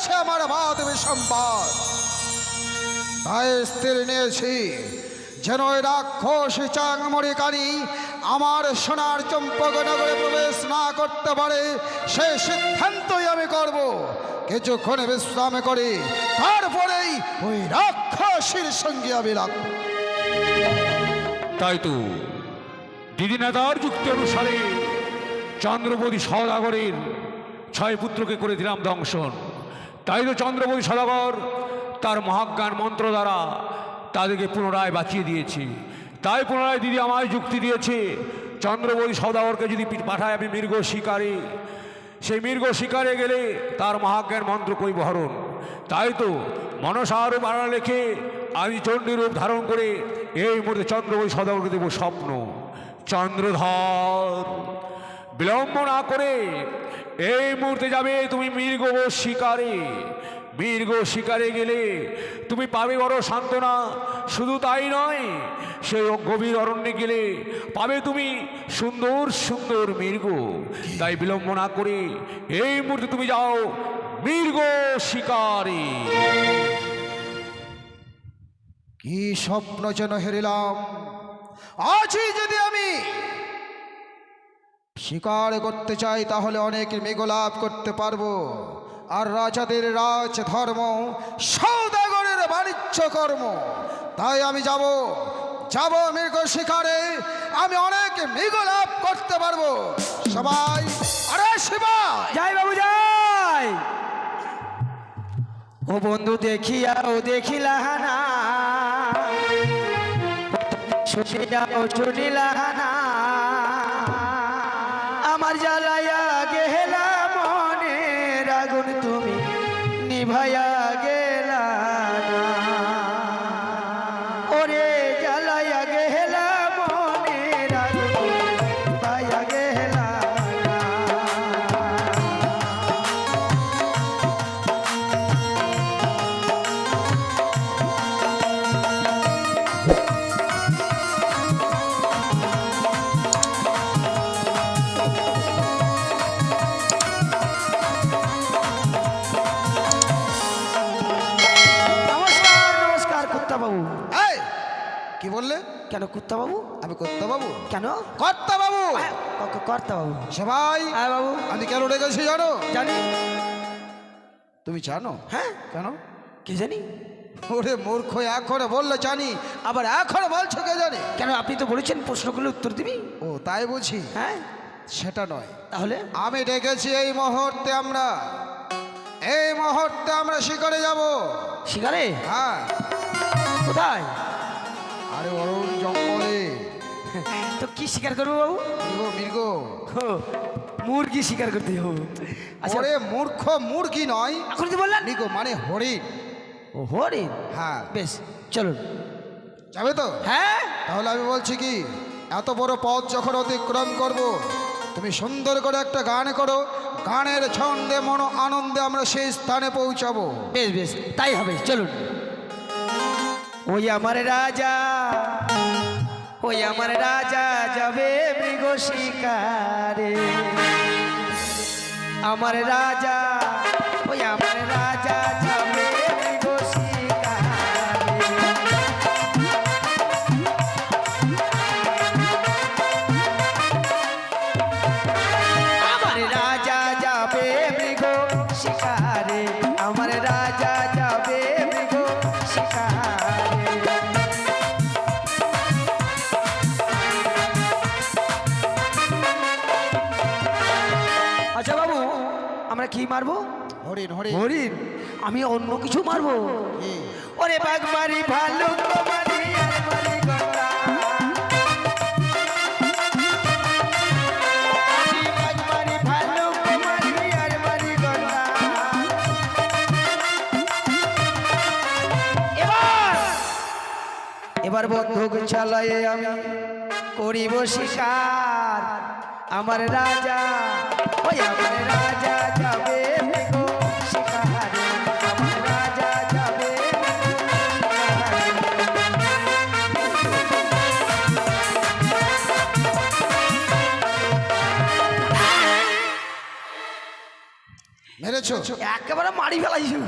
হয়েছে আমার বাদ বিসম্বাদ। তাই স্থির নিয়েছি যেন ওই রাক্ষস চাংমরিকানি আমার সোনার চম্পকনগরে প্রবেশ না করতে পারে, সেই সিদ্ধান্তই আমি করব। কিছুক্ষণ বিশ্রাম করি, তারপরেই ওই রাক্ষসীর সঙ্গে আমি লাগব। তাই তো দিদি নেতার যুক্তি অনুসারে চন্দ্রপতি সওদাগরের 6 পুত্রকে করে দিলাম দংশন। তাই তো চন্দ্রপতি সওদাগর তার মহাজ্ঞান মন্ত্র দ্বারা তাদেরকে পুনরায় বাঁচিয়ে দিয়েছে। তাই পুনরায় দিদি আমায় যুক্তি দিয়েছে, চন্দ্রপতি সওদাগরকে যদি পাঠায় আমি মৃগ শিকারে, সেই মৃগ শিকারে গেলে তার মহাজ্ঞান মন্ত্র কই বহরণ। তাই তো মনসার বাড়া লেখে আমি চণ্ডীরূপ ধারণ করে এই মুহূর্তে চন্দ্রপতি সওদাগরকে দেব স্বপ্ন। চন্দ্রধর বিলম্ব না করে এই মুহূর্তে যাবে তুমি মৃগ শিকারে। মৃগ শিকারে গেলে তুমি পাবে বড় সান্ত্বনা। শুধু তাই নয়, সেই গভীর অরণ্যে গেলে পাবে তুমি সুন্দর সুন্দর মৃগ। তাই বিলম্ব না করে এই মুহূর্তে তুমি যাও মৃগ শিকারে। কি স্বপ্ন যেন হেরিলাম। আজই যদি আমি শিকার করতে চাই তাহলে অনেক মৃগ লাভ করতে পারবো। আর রাজাদের রাজ ধর্ম, সওদাগরের বাণিজ্য কর্ম। তাই আমি যাব মৃগ শিকারে, আমি অনেক মৃগ লাভ করতে পারবো। সবাই আরে শিবা যাই বাবু যাই। ও বন্ধু দেখিয়াও দেখিলাহানা, শুনিয়াও শুনিলাহানা, আমার জ্বালাইয়া গেলা মনের আগুন তুমি নিভাইয়া গেলা না। ওরে জ্বালাইয়া গেলা মনের আগুন নিভাইয়া গেলা না। বাবু এই কি বললে? কেন কুত্তা বাবু? আমি কর্তা বাবু? কেন কর্তা বাবু? কর্তা বাবু? সবাই হ্যাঁ বাবু আমি কেন ডেকেছি জানো? জানি। তুমি জানো? হ্যাঁ কেন? কে জানি? ওরে মূর্খ, এখনো বললে জানি, আবার এখনো বলছো কে জানি? কেন আপনি তো বলেছেন প্রশ্নগুলো উত্তর দিবি। ও তাই বুঝি? হ্যাঁ সেটা নয়। তাহলে আমি ডেকেছি এই মুহূর্তে আমরা শিকারে যাব। শিকারে? হ্যাঁ। কোথায়? আরে অরুণ জঙ্গলে। তো কি শিকার করবো বাবু? মৃগ। মুরগি শিকার করতে হবে। আচ্ছা ওরে মূর্খ, মুরগি নয়, এখন কি বললেন? মৃগ মানে হরিণ। ও হরিণ? হ্যাঁ। বেশ চলুন। যাবে তো? হ্যাঁ। তাহলে আমি বলছি কি, এত বড় পথ যখন অতিক্রম করব, তুমি সুন্দর করে একটা গান করো। গানের ছন্দে মন আনন্দে আমরা সেই স্থানে পৌঁছাবো। বেশ বেশ তাই হবে, চলুন। ওই আমার রাজা, ওই আমার রাজা যাবে মৃগ শিকারে। আমার রাজা, ওই আমার রাজা যাবে মৃগ শিকারে। আমার রাজা যাবে মৃগ শিকারে, আমার রাজা যাবে মৃগ শিকারে। আচ্ছা বাবু, আমরা কি মারবো? হরিণ। হরিণ? হরিণ? আমি অন্য কিছু মারবো। ওরে বাঘ মারি, ভালুক মারি, আর মারি গন্ডা। আমি বাঘ মারি, ভালুক মারি, আর মারি গন্ডা। এবার বন্দুক চালায়ে আমি করিব শিকার। আমার রাজা, ওই আমার রাজা যাবে মৃগ শিকারে। আমার রাজা যাবে মেরেছো? একেবারে মারি মারি ফেলাইছো।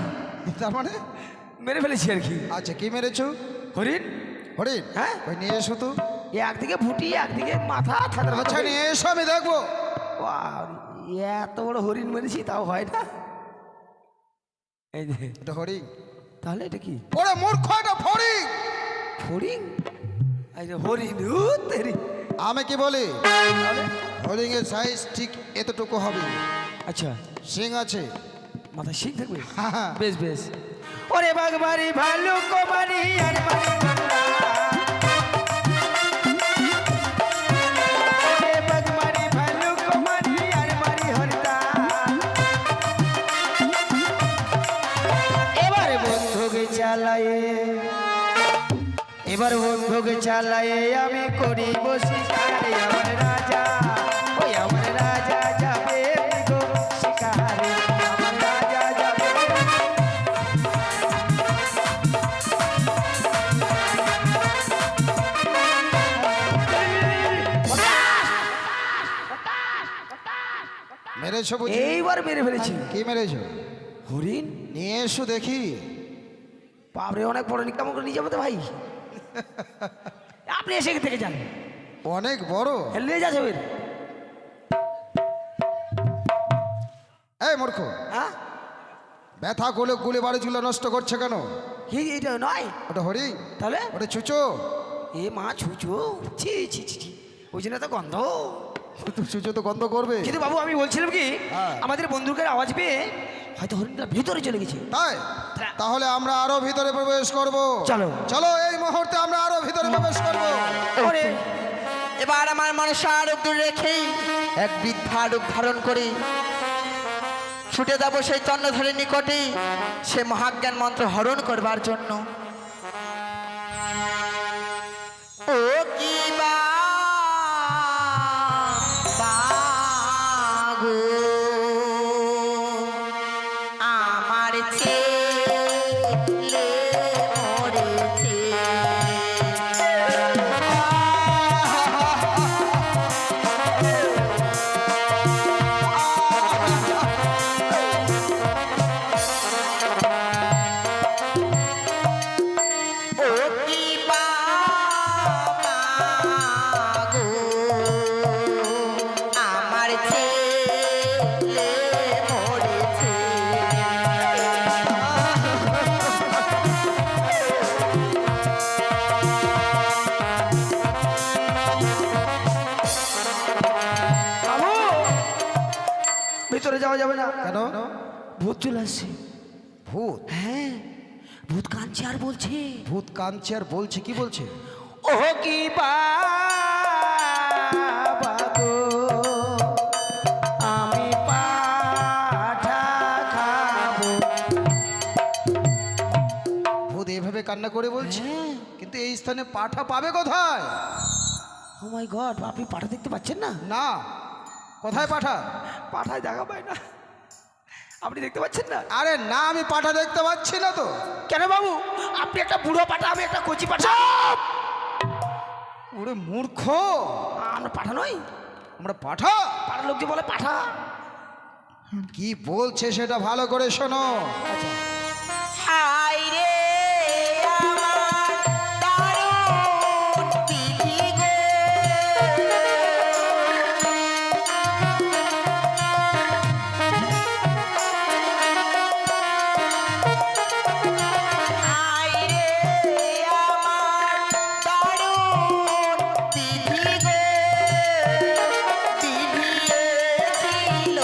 তার মানে মেরে ফেলেছি আর কি। আচ্ছা কি মেরেছো? হরিণ। হরিণ? হ্যাঁ। ওই নিয়ে এসো তো। একদিকে ভুটি একদিকে মাথা আচ্ছা নিয়ে এসো, আমি দেখবো। এত বড় হরিণ মেরেছি তাও হয় না। এই যে এটা হরিণ? তাহলে এটা কি? ওরে মূর্খ, এটা ফড়িং। হরিণ? এই যে হরিণ তেরি। আমি কি বলি, তাহলে হরিং এর সাইজ ঠিক এতটুকু হবে। আচ্ছা সিং আছে। মাথায় শিখ থাকবে। হ্যাঁ, হ্যাঁ। বেশ বেশ। ওরে বাঘমারি ভালুক মারি আর মারি গন্ডা। ওরে বাঘমারি ভালুক মারি আর মারি হরদা। এবার বন্ধুকে চালায়ে, এবার বন্ধুকে চালায়ে আমি করি শিকারে। আমার রাজা, ওই আমার রাজা যাবে গো শিকারে। আমার রাজা যাবে। মেরেছো বুঝি? এইবার মেরে ফেলেছি। কি মেরেছো? হরিণ? নিয়ে এসো দেখি। বাপরে অনেক বড় নিকাম করে নিয়ে যাবো তো ভাই। আপনি এসে থেকে যান। অনেক বড়। নিয়ে যা যাবেন। এই মূর্খ, হ্যাঁ ব্যথা গুলো গুলি বাড়িগুলো নষ্ট করছে কেন? এটা নয়। ওটা হরিণ? তাহলে ওটা চুচো। এ মা ছুঁচো, ছি ছি ছি ছি, ওই জন্য তো গন্ধ। চুচো তো গন্ধ করবে। কিন্তু বাবু আমি বলছিলাম কি, হ্যাঁ। আমাদের বন্ধুকে আওয়াজ পেয়ে হয়তো হরিণটা ভিতরে চলে গেছে। তাই? তাহলে আমরা আরো ভিতরে প্রবেশ করব। চলো। চলো, এই মুহূর্তে আমরা আরো ভিতরে প্রবেশ করব। ওরে এবার আমার মনসা রূপ দূরে রেখেই এক বৃদ্ধা রূপ ধারণ করে ছুটে যাব সেই চন্দ্রধরের নিকটে, সে মহাজ্ঞান মন্ত্র হরণ করবার জন্য। ও কি বাগো আমার ছেলে মরেছে। ও কি বাগো আমার ছেলে মরেছে। বাবু ভিতরে যাওয়া যাবে না। কেন? ভূত চলে আসছে। ভূত? হ্যাঁ ভূত কাঁদছে আর বলছে, ভূত কাঁদছে আর বলছে? কি বলছে? ও কি বাবা গো আমি পাঠা খাবো। ভূত এভাবে কান্না করে বলছে? কিন্তু এই স্থানে পাঠা পাবে কোথায়? ও মাই গড, আপনি পাঠা দেখতে পাচ্ছেন না? না, কোথায় পাঠা? পাঠায় দেখা পায় না। আপনি দেখতে পাচ্ছেন না? আরে না, আমি পাঠা দেখতে পাচ্ছি না তো। কেন বাবু, আপনি একটা বুড়ো পাঠা, আমি একটা কচি পাঠা। ওরে মূর্খ, আমরা পাঠা নই। আমরা পাঠা? পাড়ার লোক যে বলে পাঠা। কি বলছে সেটা ভালো করে শোনো। হায় রে আমার দারুণ বিধি গো, হায় রে আমার দারুণ বিধি গো, বিধিয়েছিল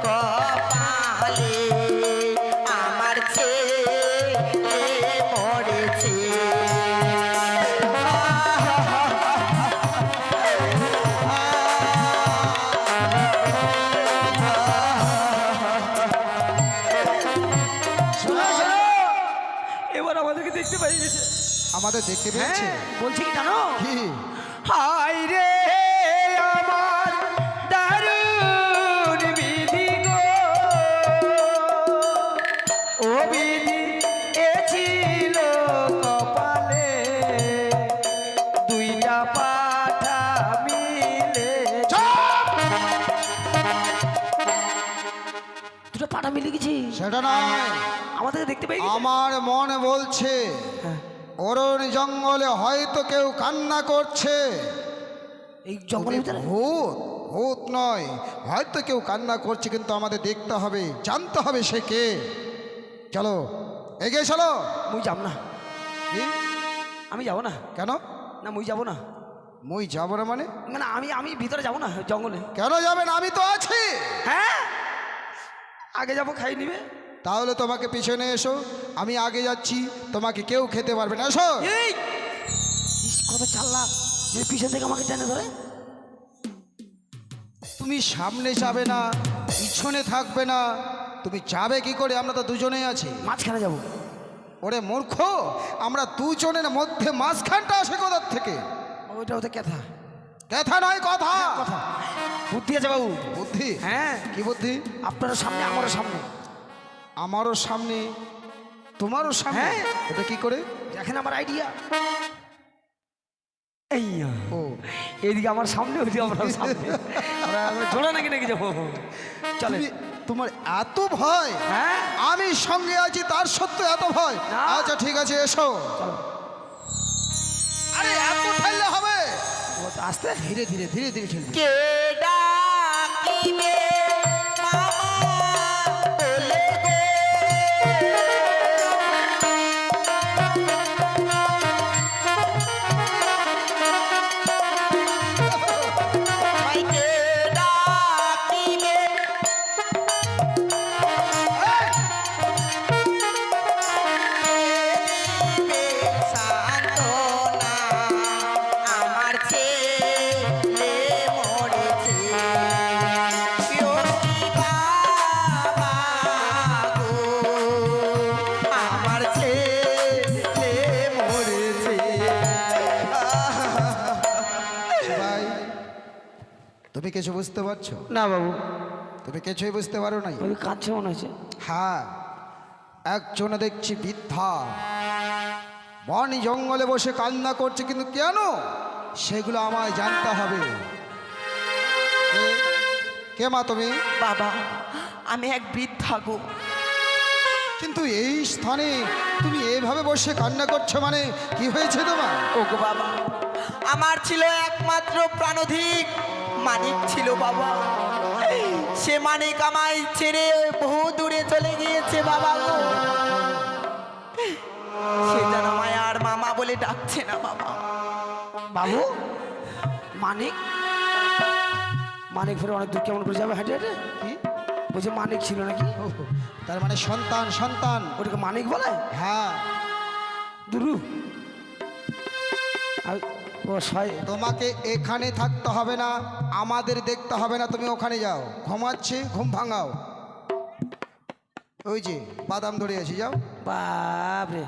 কপালে আমার ছেলে মরেছে। শোনো শোনো, এবার আমাদেরকে দেখতে পাই গেছে। আমাদের দেখতে পেয়েছে? হ্যাঁ, বলছি কি জানো? কি? হায় রে আমার দারুণ বিধি গো, ও বিধি এ ছিল কপালে, দুইটা পাঠা মিলে। দুটো পাঠা মিলে গেছি। সেটা নয়, আমাদেরকে দেখতে পেয়ে গেছে? আমার মন বলছে হ্যাঁ। অরণ্য জঙ্গলে হয়তো কেউ কান্না করছে। এই জঙ্গলের ভিতরে ভূত ভূত নয়, হয়তো কেউ কান্না করছে, কিন্তু আমাদের দেখতে হবে, জানতে হবে সে কে। চলো এগিয়ে চলো। মুই যাব না, কি? আমি যাব না। কেন না মুই যাব না, মুই যাব না মানে? মানে আমি ভিতরে যাব না জঙ্গলে। কেন যাবেন? আমি তো আছি। হ্যাঁ, আগে যাব, খাই নিবে। তাহলে তোমাকে পিছনে এসো, আমি আগে যাচ্ছি, তোমাকে কেউ খেতে পারবে না। এসো। এই ইস, কত চাল্লা যে পিছন থেকে আমাকে টেনে ধরে। তুমি সামনে যাবে না, পিছনে থাকবে না, তুমি যাবে কি করে? আমরা তো দুজনেই আছি। মাঝখানে যাব। ওরে মূর্খ, আমরা দুজনের মধ্যে মাঝখানটা আসে কোথার থেকে? ওইটা ওতে কথা কথা নয়, কথা। কথা বুদ্ধি আছে বাবু। বুদ্ধি? হ্যাঁ, কি বুদ্ধি? আপনারও সামনে আমারও সামনে। আমারও সামনে তোমারও সামনে? হ্যাঁ। এটা কি করে? দেখেন আমার আইডিয়া। এই ও, এইদিকে আমার সামনে, ওইদিকে আমার সামনে, আমরা জোড়া নাকি নাকি যাবো। চলে। তোমার এত ভয়? হ্যাঁ, আমি সঙ্গে আছি তার সত্ত্বেও এত ভয়? না। আচ্ছা ঠিক আছে, এসো। চলো। আরে এত ঠেললে হবে? ও তো আস্তে ধীরে ধীরে ধীরে ধীরে ঠেলবে। কে ডাকিবে মামা বলে গো, আমায় কে ডাকিবে, দিবে সান্ত্বনা, আমার ছেলে মরেছে। কেউ কি বাবা গো, আমার ছেলে মরেছে। ভাই, তুমি কিছু বুঝতে পারছো? না বাবু, তুমি কিছুই বুঝতে পারো নাই? ওই কাঁদছে মনে হচ্ছে। হ্যাঁ, একজন দেখছি বৃদ্ধা বন জঙ্গলে বসে কান্না করছে, কিন্তু কেন সেগুলো আমায় জানতে হবে। কে মা তুমি? বাবা, আমি এক বৃদ্ধা গো। কিন্তু এই স্থানে তুমি এভাবে বসে কান্না করছো, মানে কি হয়েছে তোমার? ওগো বাবা, আমার ছিল একমাত্র প্রাণধিক মানিক ছিল বাবা। সে মানিক আমায় ছেড়ে বহু দূরে চলে গিয়েছে বাবা গো। সে যেন আমায় আর মামা বলে ডাকছে না বাবা। বাবু, মানিক মানিক ফের অনেক দূর কেমন করে যাবে হেঁটে হেঁটে? কি বলছে মানিক ছিল নাকি? ওহ, তার মানে সন্তান? সন্তান? ওটাকে মানিক বলে? হ্যাঁ। দুরু ও ছয়। তোমাকে এখানে থাকতে হবে না, আমাদের দেখতে হবে না, তুমি ওখানে যাও। ঘুমাচ্ছে, ঘুম ভাঙাও। ওই যে বাদাম ধরে আছি, যাও। বাপরে,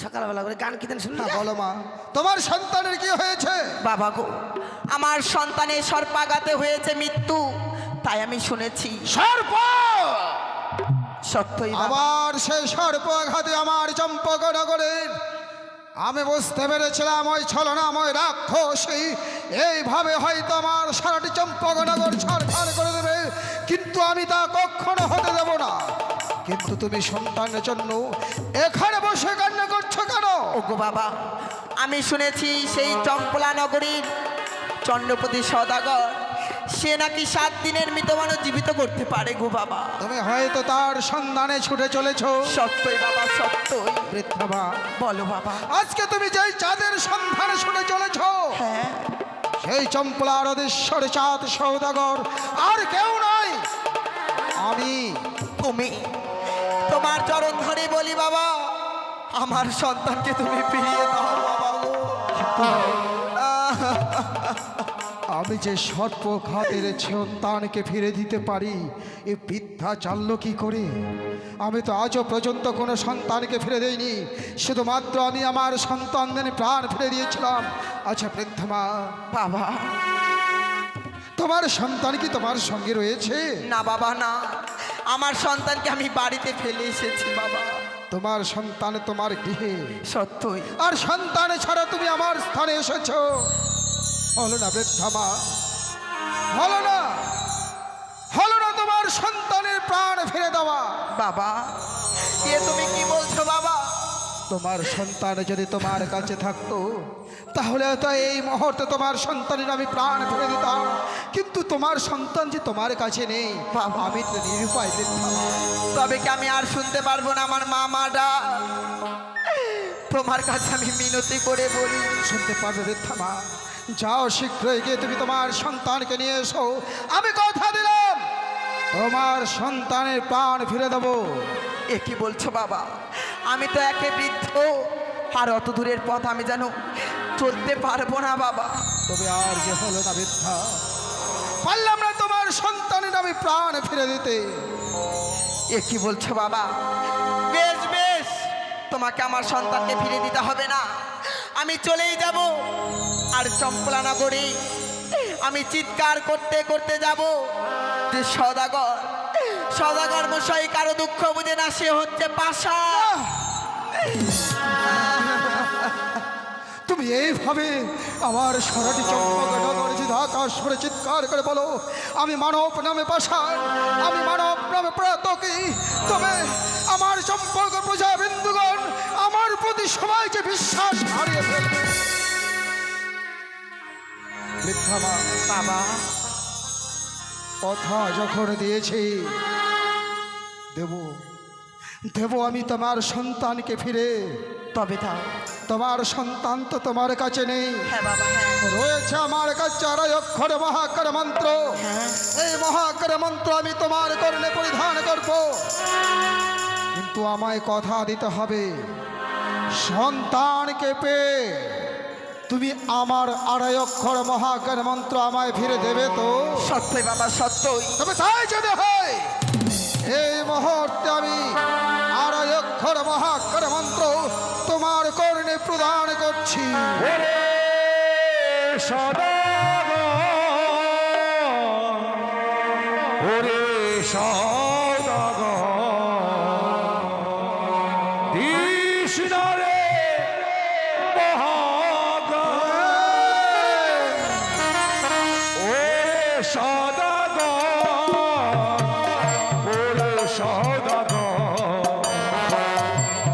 সকালবেলা করে গান কীর্তন শুনলি? হ্যাঁ, বলো মা, তোমার সন্তানের কি হয়েছে? বাবা গো, আমার সন্তানের সর্পাঘাতে হয়েছে মৃত্যু, তাই আমি শুনেছি। সর্প! সত্যই বাবা। আবার সেই সর্পাঘাতে আমার চম্পকনগরের, আমি বুঝতে পেরেছিলাম ওই ছলনাময় রাক্ষসী এইভাবে হয়তো আমার সারাটি চম্পকনগর ছাড়খাড় করে দেবে, কিন্তু আমি তা কখনো হতে দেব না। কিন্তু তুমি সন্তানের জন্য এখানে বসে কান্না করছো কেন? ওগো বাবা, আমি শুনেছি সেই চম্পলা নগরীর চন্দ্রপতি সদাগর, সে নাকি 7 দিনের মৃত মানুষ জীবিত করতে পারে গো বাবা। তুমি হয়তো তার সন্ধানে ছুটে চলেছো। সত্যই বাবা, সত্যই। বৃদ্ধা মা, বলো বাবা। আজকে তুমি যেই চাঁদের সন্ধানে ছুটে চলেছো, হ্যাঁ, সেই চম্পলার অধীশ্বর চাঁদ সৌদাগর আর কেউ নয়, আমি। তুমি, তোমার চরণ ধরে বলি বাবা, আমার সন্তানকে তুমি ফিরিয়ে দাও বাবা গো। আমি যে সর্পঘাতের সন্তানকে ফিরে দিতে পারি, এ বৃদ্ধা জানলো কি করে? আমি তো আজও পর্যন্ত কোনো সন্তানকে ফিরে দেইনি, শুধুমাত্র আমি আমার সন্তানদের প্রাণ ফিরে দিয়েছিলাম। আচ্ছা বৃদ্ধা মা, বাবা, তোমার সন্তান কি তোমার সঙ্গে রয়েছে? না বাবা না, আমার সন্তানকে আমি বাড়িতে ফেলে এসেছি বাবা। তোমার সন্তান তোমার গৃহে, সত্যই। আর সন্তান ছাড়া তুমি আমার স্থানে এসেছো। হলো না বৃদ্ধা মা, হলো না, হলো না তোমার সন্তানের প্রাণ ফিরে দেওয়া। বাবা এ তুমি কি বলছো বাবা? তোমার সন্তান যদি তোমার কাছে থাকতো তাহলে তো এই মুহূর্তে তোমার সন্তানের আমি প্রাণ ফিরে দিতাম, কিন্তু তোমার সন্তান যে তোমার কাছে নেই, বাবা। আমি তো নিরুপায় বৃদ্ধা। তবে কি আমি আর শুনতে পারবো না আমার মামাটা? তোমার কাছে আমি মিনতি করে বলি, শুনতে পারবে বৃদ্ধা মা? যাও শীঘ্রই গিয়ে তুমি তোমার সন্তানকে নিয়ে এসো। আমি কথা দিলাম তোমার সন্তানের প্রাণ ফিরে দেবো। এ কি বলছো বাবা? আমি তো একে বৃদ্ধ, আর অত দূরের পথ আমি যেন চলতে পারবো না বাবা। তবে আর যে হলো না বৃদ্ধা, পারলাম না তোমার সন্তানের আমি প্রাণ ফিরে দিতে। এ কি বলছো বাবা? বেশ বেশ, তোমাকে আমার সন্তানকে ফিরে দিতে হবে না, আমি চলেই যাব। আর চম্পলা নগরে আমি চিৎকার করতে করতে যাব যে সদাগর, সদাগর মশাই কারো দুঃখ বুঝে না, সে হচ্ছে পাশা। তুমি এইভাবে আমার সারাটি চম্পকনগর আকাশ করে চিৎকার করে বলো, আমি মানব নামে পাষাণ, আমি মানব নামে প্রাতকি। তবে আমার চম্পক প্রজা বিন্দুগণ আমার প্রতি সবাই যে বিশ্বাস হারিয়ে ফেলবে। বৃদ্ধা মা, বাবা কথা যখন দিয়েছি দেব দেব আমি তোমার সন্তানকে ফিরে। তবে দাও। তোমার সন্তান তো তোমার কাছে নেই, হ্যাঁ বাবা, হ্যাঁ রয়েছে আমার কাছে আড়াই অক্ষরে মহাকার মন্ত্র। হ্যাঁ। এই মহাকার মন্ত্র আমি তোমার কর্ণে পরিধান করব, কিন্তু আমায় কথা দিতে হবে সন্তানকে পেয়ে তুমি আমার আড়াই অক্ষর মহাকার মন্ত্র আমায় ফিরে দেবে তো? সত্যই বাবা, সত্যই। তবে তাই যদি হয় এই মুহূর্তে আমি আড়াই অক্ষর মহাকার মন্ত্র তোমার কর্ণে প্রদান করছি। ওরে সদাগর, ওরে সদাগর, দিস না রে মহাগর। ওরে সদাগর, ওরে সদাগর,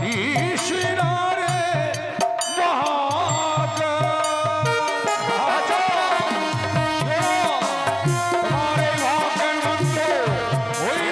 দিস না রে মহাগর। আচ্ছা, শোনো, তোমার এই মহাজ্ঞান মন্ত্র ওই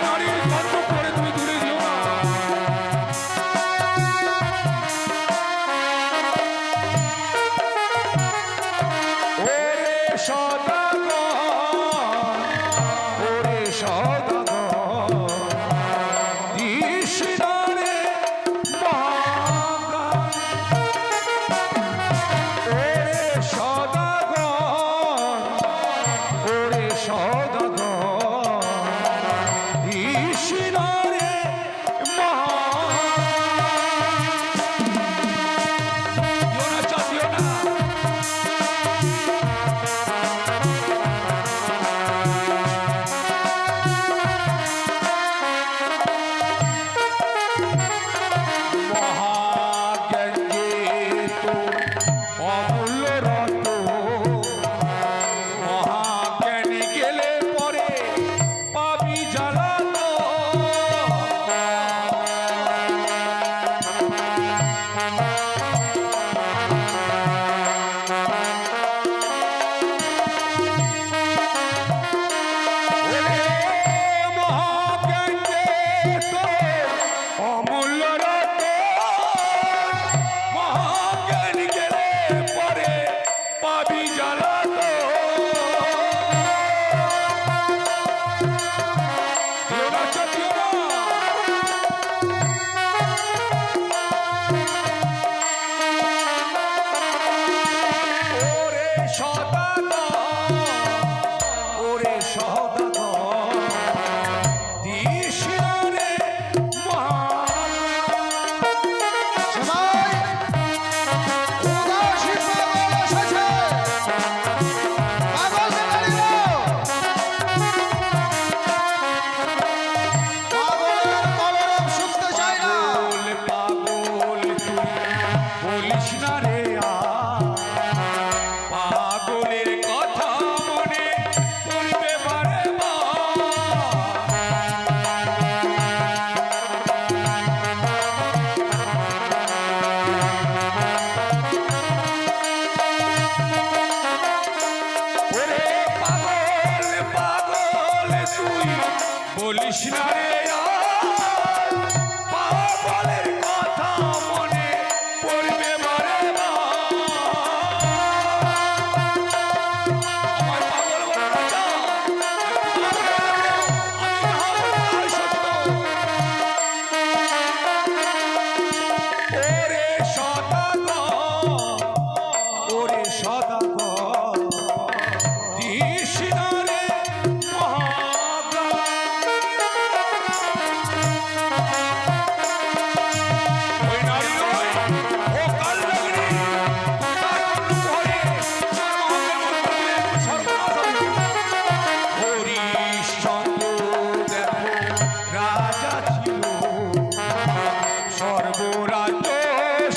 সর্বরাজ্য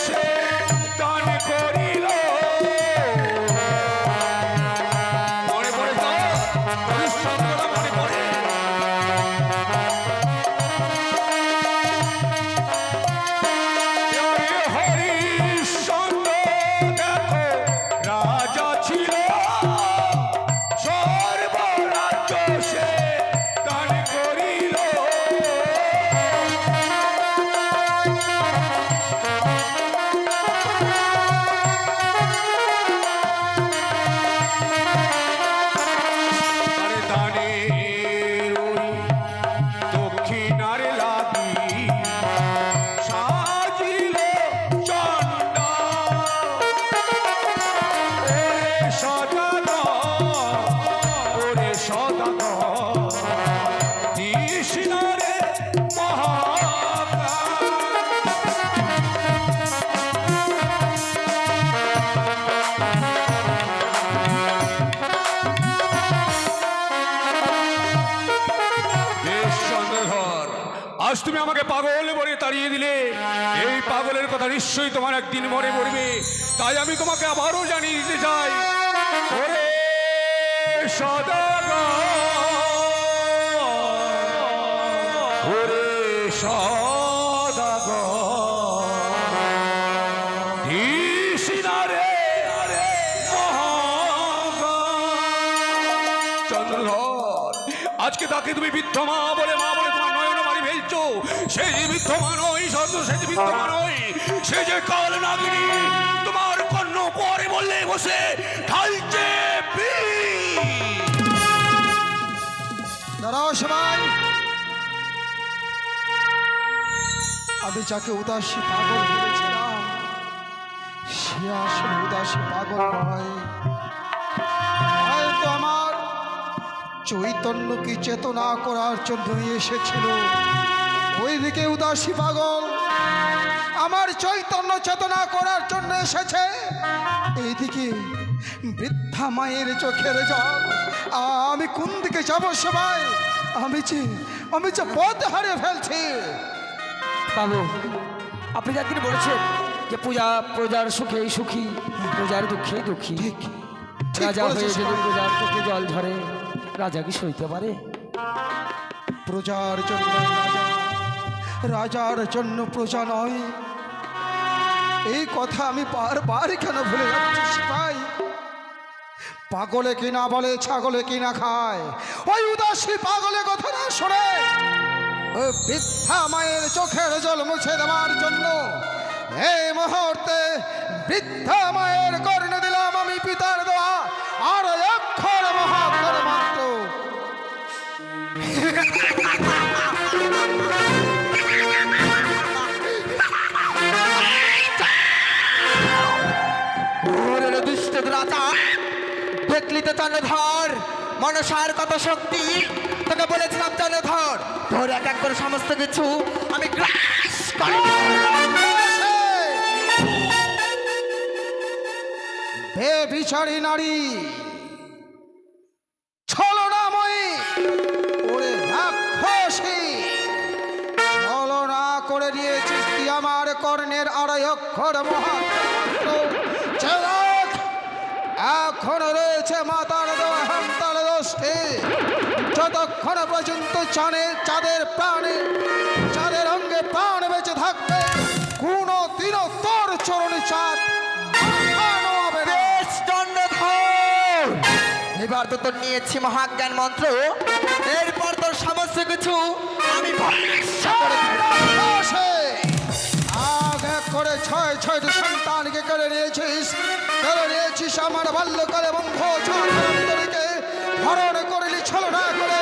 সে দান করিল। মনে পড়ে তো হরিশ্চন্দ্র মনে পড়ে। হরিশ্চন্দ্র দেখো রাজা ছিল, সর্বরাজ্য সে দান করিল। আরে দানের ওই দক্ষিণার লাগি সাজিল চন্ডা। ওরে সদাগর দিস না রে মহাকাল। বেশ চন্দ্রধর, আজ তুমি আমাকে পাগল বলে তাড়িয়ে দিলে। এই পাগলের কথা নিশ্চয়ই তোমার একদিন মনে পড়বে, তাই আমি তোমাকে আবারও জানিয়ে দিতে চাই। ওরে সদাগর, ওরে সদাগর দিস না রে মহাকাল। চন্দ্রধর, আজকে তাকে তুমি বৃদ্ধ মা বলে তোমার নয়ন মারি ফেলছো। সেই বৃদ্ধ মা নয়, সে যে বৃদ্ধ মা নয়, সে যে কাল নাগিনী তোমার কর্ণ পরে বললে বসে ঢালছে বিষ। দাঁড়াও সবাই, আমি যাকে উদাসী পাগল ভেবেছিলাম সে আসলে উদাসী পাগল নয়। হয়তো আমার চৈতন্যকে চেতনা করার জন্য এসেছিল। ওইদিকে উদাসী পাগল আমার চৈতন্য চেতনা করার জন্য এসেছে, এইদিকে বৃদ্ধা মায়ের চোখের জল। আমি কোন দিকে যাবো সবাই? আমি যে পথ হারিয়ে ফেলছি। বাবু, আপনি যাকে বলেছেন যে প্রজার সুখে সুখী, প্রজার দুঃখে দুঃখী। ঠিক রাজা হয়ে বলেছিস যদি সবাই। প্রজার চোখে জল ঝরে, রাজা কি সইতে পারে? প্রজার জন্য রাজা, রাজার জন্য প্রজা নয়। এই কথা আমি বারবার কেন ভুলে যাচ্ছি সিপাই? পাগলে কিনা বলে ছাগলে কিনা খায়, ওই উদাসী পাগলে কথা না শোনে ওই বৃদ্ধা মায়ের চোখের জল মুছে দেওয়ার জন্য এই মুহূর্তে বৃদ্ধা মায়ের কর্ণে দিলাম আমি পিতার দেওয়া আর অক্ষর মহাক্ষর মাত্র। দেখলি তো চন্দ্রধর, মনসার কত শক্তি। তোকে বলেছিলাম চন্দ্রধর, তোর এক এক করে সমস্ত কিছু আমি গ্রাস করে বেবিচারী নারী, ছলনাময়ী, ওরে রাক্ষসী, ছলনা করে দিয়েছিস তুই আমার কর্ণের আড়াই অক্ষর মহাক্ষর। এখন রয়েছে মাতার দেওয়া হান্তার দোষে। যতক্ষণ পর্যন্ত চাঁদের প্রাণে, চাঁদের অঙ্গে প্রাণ বেঁচে থাকবে, কোনো দিনও তোর চরণে চাঁদ মাখানো হবে না। চন্দ্রধর, এবার তো তোর নিয়েছি মহাজ্ঞান মন্ত্র, এরপর তোর সমস্ত কিছু আমি ভস্ম করে দেব। বসে আগ এক করে ছয়টি সন্তানকে কেড়ে নিয়েছিস আমার বাল্যকালে বন্ধ ছাত্রকে হরণ করলি ছলনা করে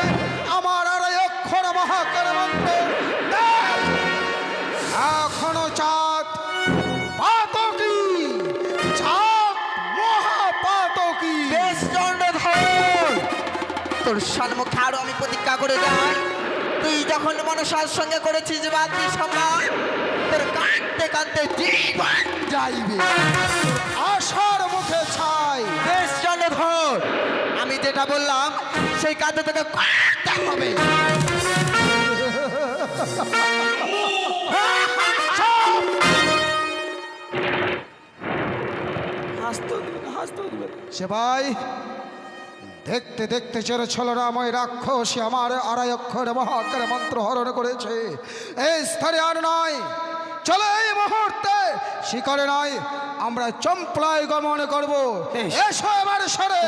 আমার আড়াই অক্ষর মহাকার মন্ত্র। এখনো চাঁদ পাতকি, চাঁদ মহাপাতকি। বেশ চন্দ্রধর, তোর সম্মুখে আরো আমি প্রতিজ্ঞা করে যাই, তুই যখন মনসার সঙ্গে করেছিস বাদী সম্মান, তোর কাঁদতে কাঁদতে জীবন যাইবে। আশার মুখে ছাই। বেশ চন্দ্রধর, আমি যেটা বললাম সেই কাজে তোকে করতে হবে। ছাই। সেবাই দেখতে দেখতে চেরে ছলরাময় রাক্ষসী আমার আড়াই অক্ষর মহাকারে মন্ত্র হরণ করেছে। এই স্থানে আর নয়, চলো এই মুহূর্তে শিকারে নয়, আমরা চম্পলায় গমন করব। এসো আমার সরে।